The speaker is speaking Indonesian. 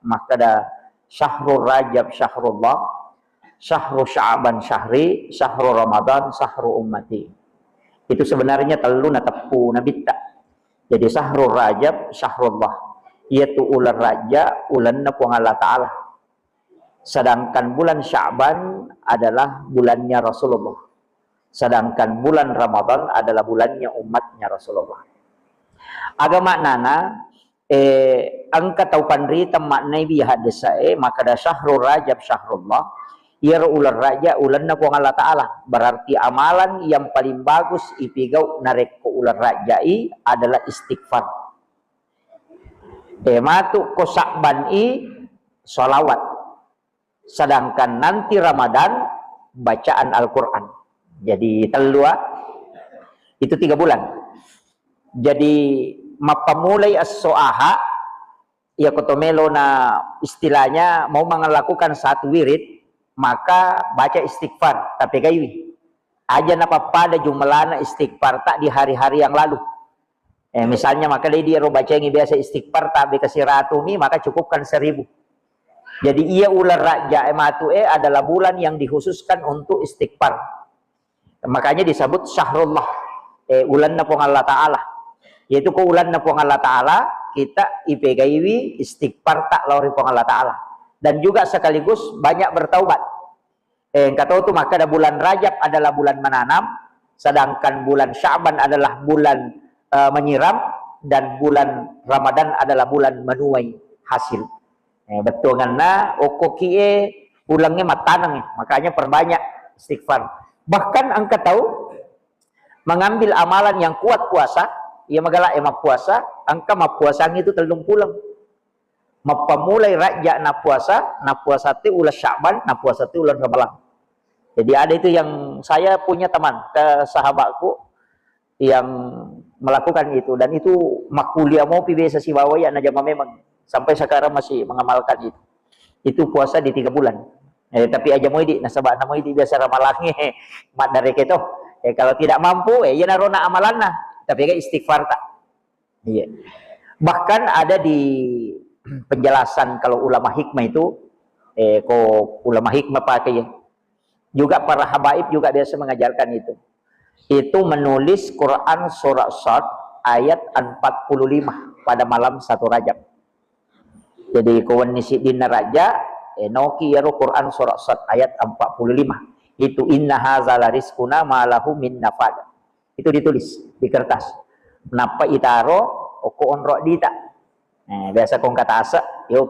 maka ada syahrul Rajab syahrullah, syahrul Sya'ban syahri, syahrul Ramadan syahrul ummati. Itu sebenarnya telu na tepu nabitta. Jadi syahrul Rajab syahrullah, yaitu ular raja ulanna puang Allah Ta'ala. Sedangkan bulan Sya'ban adalah bulannya Rasulullah. Sedangkan bulan Ramadan adalah bulannya umatnya Rasulullah. Agama nana angka taupan rita maknai biha desae maka ada syahrul Rajab syahrullah, ya ular raja ulanna puang Allah Ta'ala. Berarti amalan yang paling bagus ipigau narek ko ular rajai adalah istighfar. Matu ko Sya'ban sholawat. Sedangkan nanti Ramadan bacaan Al-Quran. Jadi telua itu 3 bulan. Jadi mapamulai as-so'aha ya kotomelo na istilahnya mau melakukan satu wirid, maka baca istighfar tapi gaywi aja napa pada jumlahna istighfar tak di hari-hari yang lalu. Misalnya maka dia baca yang biasa istighfar tak kasih ratumi maka cukupkan 1000. Jadi ia ular raja ematue adalah bulan yang dikhususkan untuk istighfar. Makanya disebut syahrullah, ulan na pong Allah Ta'ala. Yaitu ko ulan na pong Allah Ta'ala kita ipegaiwi istighfar tak lauri pong Allah Ta'ala. Dan juga sekaligus banyak bertaubat. Kata itu maka ada bulan Rajab adalah bulan menanam, sedangkan bulan Sya'ban adalah bulan menyiram, dan bulan Ramadan adalah bulan menuai hasil. Betul karena okokie ulangnya matanang, makanya perbanyak istighfar. Bahkan angka tahu mengambil amalan yang kuat puasa, ia magala emak puasa, angka mapuasang itu telung pulang. Mapamulai raja na puasa ti ulah Sya'ban, na puasa ti ulah Ramadan. Jadi ada itu yang saya punya teman ke sahabatku yang melakukan itu, dan itu makuliah mau biasa si bawa ya najama memang sampai sekarang masih mengamalkan itu. Itu puasa di 3 bulan. Tapi aja mau di nasabak na mo di biasa ramalangi mat dari keto. Kalau tidak mampu ya narona amalanna, tapi kayak istighfar tak. Iya. Bahkan ada di penjelasan kalau ulama hikmah itu ulama hikmah pakai ya. Juga para habaib juga biasa mengajarkan itu. Itu menulis Quran surah Shad ayat 45 pada malam 1 Rajab. Jadi kawan nisi dina raja noki yaro Quran surah Shad ayat 45. Itu inna hazala rizquna ma lahu min nafad. Itu ditulis di kertas. Napa itaro oko onro dita. Biasa kong kata asa, yo